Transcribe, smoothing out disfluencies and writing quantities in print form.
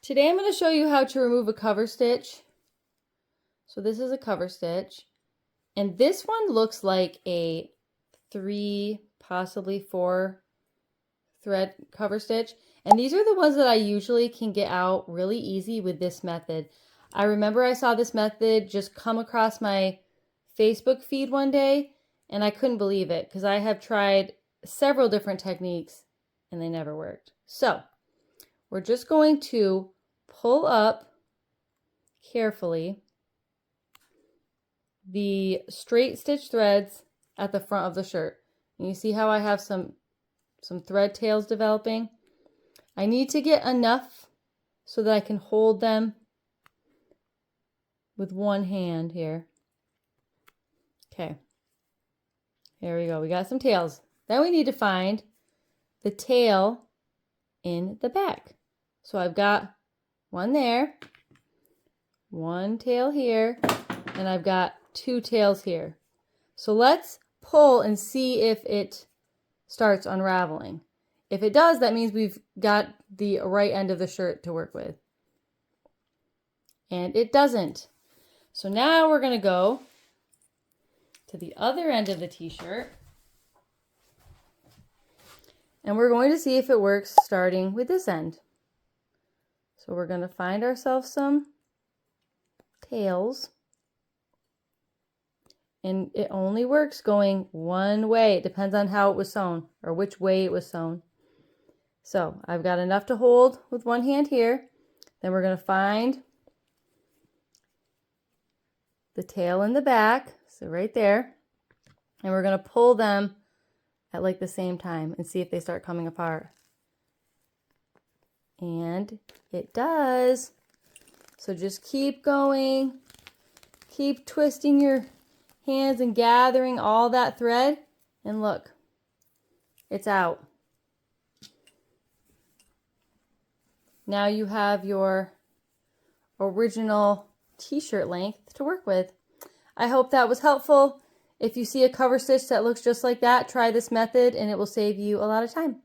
Today I'm going to show you how to remove a cover stitch. So this is a cover stitch, and this one looks like a 3, possibly 4 thread cover stitch, and these are the ones that I usually can get out really easy with this method. I remember I saw this method just come across my Facebook feed one day, and I couldn't believe it because I have tried several different techniques and they never worked. So we're just going to pull up carefully the straight stitch threads at the front of the shirt. And you see how I have some thread tails developing? I need to get enough so that I can hold them with one hand here. Okay, here we go. We got some tails. Then we need to find the tail in the back. So I've got one there, one tail here, and I've got 2 tails here. So let's pull and see if it starts unraveling. If it does, that means we've got the right end of the shirt to work with. And it doesn't. So now we're going to go to the other end of the t-shirt. And we're going to see if it works starting with this end. So we're going to find ourselves some tails. And it only works going one way. It depends on how it was sewn or which way it was sewn. So I've got enough to hold with one hand here. Then we're going to find the tail in the back. So right there. And we're going to pull them at like the same time and see if they start coming apart. And it does. So just keep going. Keep twisting your hands and gathering all that thread, and look, it's out. Now you have your original t-shirt length to work with. I hope that was helpful. If you see a cover stitch that looks just like that, try this method and it will save you a lot of time.